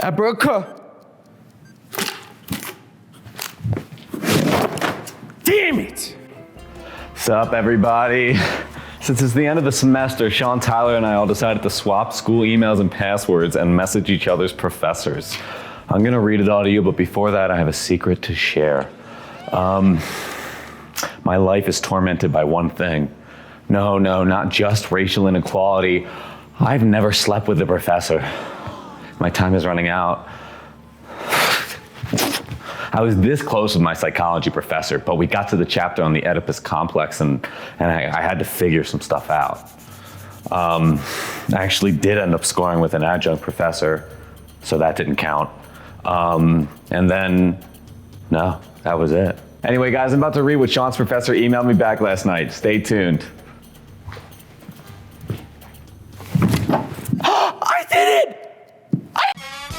Abraca. Damn it! Sup, everybody? Since it's the end of the semester, Sean, Tyler, and I all decided to swap school emails and passwords and message each other's professors. I'm gonna read it all to you, but before that, I have a secret to share. My life is tormented by one thing. No, not just racial inequality. I've never slept with a professor. My time is running out. I was this close with my psychology professor, but we got to the chapter on the Oedipus complex and I had to figure some stuff out. I actually did end up scoring with an adjunct professor, so that didn't count. And then, no, that was it. Anyway, guys, I'm about to read what Sean's professor emailed me back last night. Stay tuned. I did it!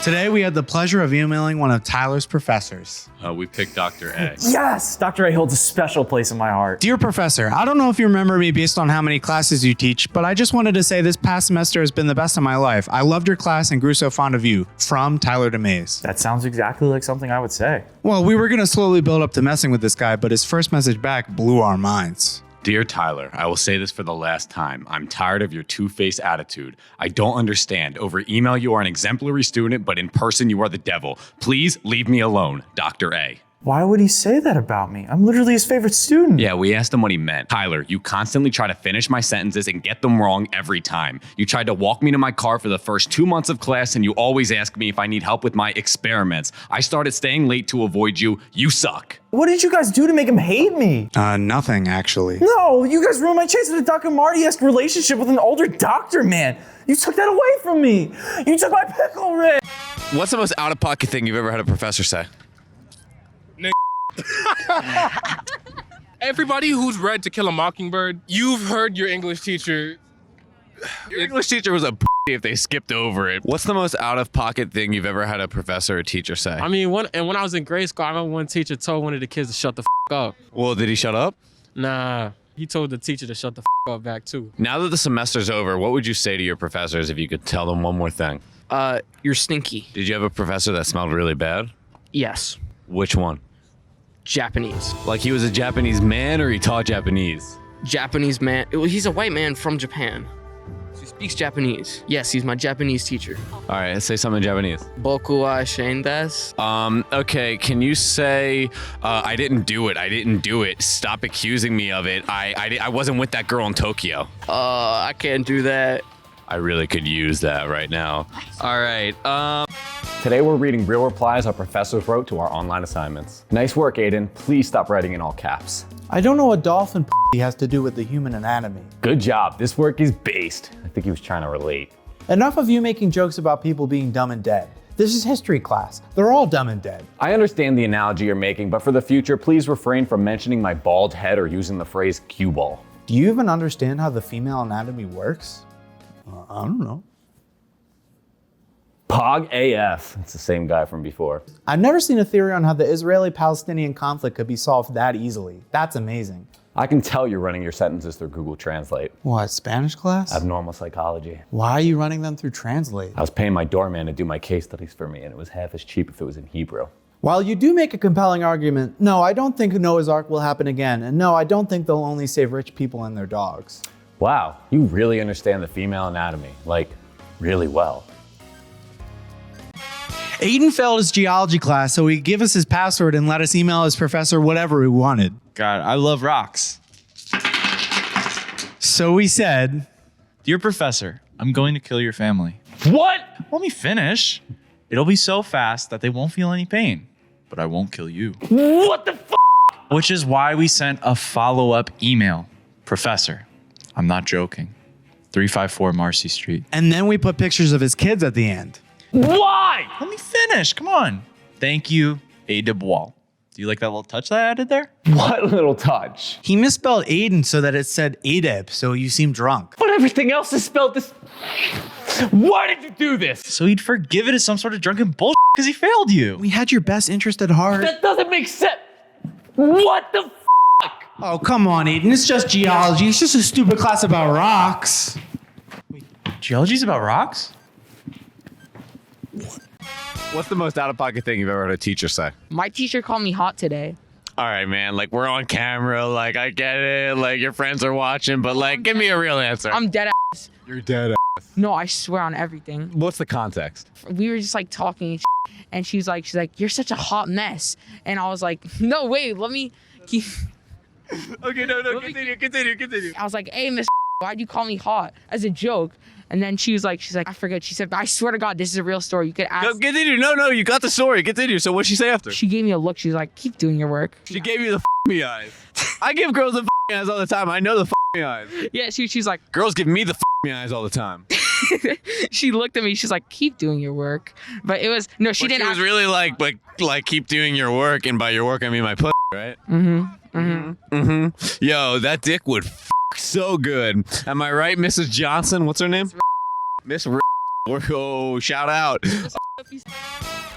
Today, we had the pleasure of emailing one of Tyler's professors. We picked Dr. A. Yes! Dr. A holds a special place in my heart. Dear Professor, I don't know if you remember me based on how many classes you teach, but I just wanted to say this past semester has been the best of my life. I loved your class and grew so fond of you. From Tyler DeMays. That sounds exactly like something I would say. Well, we were going to slowly build up to messing with this guy, but his first message back blew our minds. Dear Tyler, I will say this for the last time. I'm tired of your two-faced attitude. I don't understand. Over email, you are an exemplary student, but in person, you are the devil. Please leave me alone, Dr. A. Why would he say that about me? I'm literally his favorite student. Yeah, we asked him what he meant. Tyler, you constantly try to finish my sentences and get them wrong every time. You tried to walk me to my car for the first 2 months of class, and you always ask me if I need help with my experiments. I started staying late to avoid you. You suck. What did you guys do to make him hate me? Nothing, actually. No, you guys ruined my chance at a Dr. Marty-esque relationship with an older doctor, man. You took that away from me. You took my pickle, Rick. What's the most out-of-pocket thing you've ever had a professor say? Everybody who's read To Kill a Mockingbird, you've heard your English teacher. Your English teacher was a if they skipped over it. What's the most out-of-pocket thing you've ever had a professor or teacher say? I mean, when I was in grade school, I remember one teacher told one of the kids to shut the up. Well, did he shut up? Nah, he told the teacher to shut the up back too. Now that the semester's over, what would you say to your professors if you could tell them one more thing? You're stinky. Did you have a professor that smelled really bad? Yes. Which one? Japanese. Like he was a Japanese man or he taught Japanese? Japanese man. He's a white man from Japan. So he speaks Japanese. Yes, he's my Japanese teacher. All right, say something in Japanese. Boku wa shin desu. Okay, can you say, I didn't do it, I didn't do it. Stop accusing me of it. I wasn't with that girl in Tokyo. I can't do that. I really could use that right now. All right, Today we're reading real replies our professors wrote to our online assignments. Nice work, Aiden. Please stop writing in all caps. I don't know what dolphin has to do with the human anatomy. Good job. This work is based. I think he was trying to relate. Enough of you making jokes about people being dumb and dead. This is history class. They're all dumb and dead. I understand the analogy you're making, but for the future, please refrain from mentioning my bald head or using the phrase cue ball. Do you even understand how the female anatomy works? I don't know. Pog AF. It's the same guy from before. I've never seen a theory on how the Israeli-Palestinian conflict could be solved that easily. That's amazing. I can tell you're running your sentences through Google Translate. What, Spanish class? Abnormal psychology. Why are you running them through Translate? I was paying my doorman to do my case studies for me, and it was half as cheap if it was in Hebrew. While you do make a compelling argument, no, I don't think Noah's Ark will happen again, and no, I don't think they'll only save rich people and their dogs. Wow, you really understand the female anatomy, like, really well. Aiden failed his geology class, so he'd give us his password and let us email his professor whatever we wanted. God, I love rocks. So we said, Dear Professor, I'm going to kill your family. What? Let me finish. It'll be so fast that they won't feel any pain, but I won't kill you. What the f? Which is why we sent a follow-up email. Professor, I'm not joking. 354 Marcy Street. and then we put pictures of his kids at the end. Why? Let me finish. Come on. Thank you, A. DeBois. Do you like that little touch that I added there? What little touch? He misspelled Aiden so that it said Adeb, so you seem drunk. But everything else is spelled this. Why did you do this? So he'd forgive it as some sort of drunken bullshit because he failed you. We had your best interest at heart. That doesn't make sense. What the f? Oh, come on, Aiden. It's just geology. It's just a stupid class about rocks. Wait, geology's about rocks? What's the most out-of-pocket thing you've ever heard a teacher say? My teacher called me hot today. All right, man. Like, we're on camera. Like, I get it. Like, your friends are watching. But, like, give me a real answer. I'm dead ass. You're dead. No, I swear on everything. What's the context? We were just like talking and she's like, you're such a hot mess. And I was like, no, wait, let me keep. Okay, no, continue. I was like, hey, Miss, why'd you call me hot? As a joke. And then she's like, I forget. She said, I swear to God, this is a real story. You could ask. No, continue. No, you got the story. Continue. So what'd she say after? She gave me a look. She's like, keep doing your work. She gave you the me eyes. I give girls the me eyes all the time. I know the me eyes. Yeah, she's like, Girls give me the me eyes all the time. she looked at me. She's like, keep doing your work. But it was, no, she But didn't. She was really like keep doing your work. And by your work, I mean my pussy, right? Yo, that dick would so good. Am I right, Mrs. Johnson? What's her name? Miss Oh, shout out.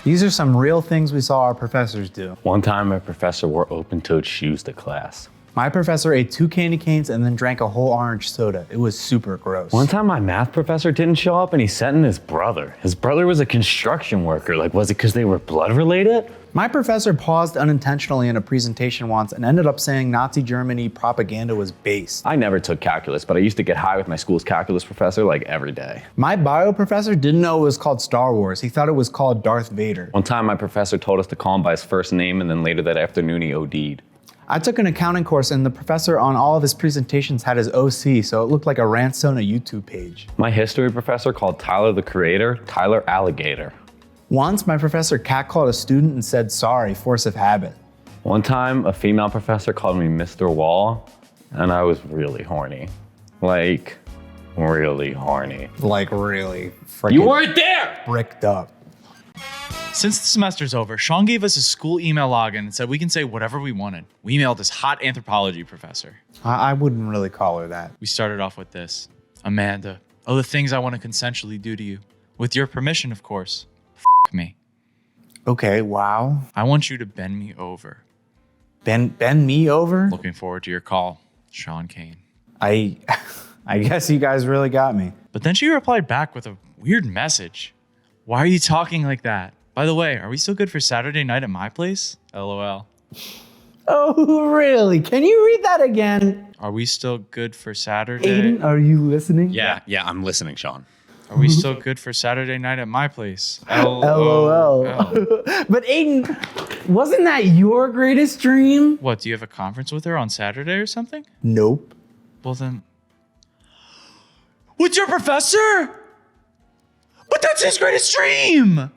These are some real things we saw our professors do. One time, my professor wore open-toed shoes to class. My professor ate 2 candy canes and then drank a whole orange soda. It was super gross. One time, my math professor didn't show up and he sent in his brother. His brother was a construction worker. Like, was it because they were blood related? My professor paused unintentionally in a presentation once and ended up saying Nazi Germany propaganda was based. I never took calculus, but I used to get high with my school's calculus professor like every day. My bio professor didn't know it was called Star Wars. He thought it was called Darth Vader. One time, my professor told us to call him by his first name, and then later that afternoon, he OD'd. I took an accounting course and the professor on all of his presentations had his OC, so it looked like a Ransona YouTube page. My history professor called Tyler the Creator, Tyler Alligator. Once, my professor catcalled a student and said sorry, force of habit. One time, a female professor called me Mr. Wall, and I was really horny. Like, really horny. Like really freaking You weren't there! bricked up. Since the semester's over, Sean gave us a school email login and said we can say whatever we wanted. We emailed his hot anthropology professor. I wouldn't really call her that. We started off with this. Amanda, the things I want to consensually do to you. With your permission, of course. F me. Okay, wow. I want you to bend me over. Bend me over? Looking forward to your call, Sean Kane. I guess you guys really got me. But then she replied back with a weird message. Why are you talking like that? By the way, are we still good for Saturday night at my place? LOL. Oh, really? Can you read that again? Are we still good for Saturday? Aiden, are you listening? Yeah, I'm listening, Sean. Are we still good for Saturday night at my place? LOL. But Aiden, wasn't that your greatest dream? What, do you have a conference with her on Saturday or something? Nope. Well then... With your professor? But that's his greatest dream!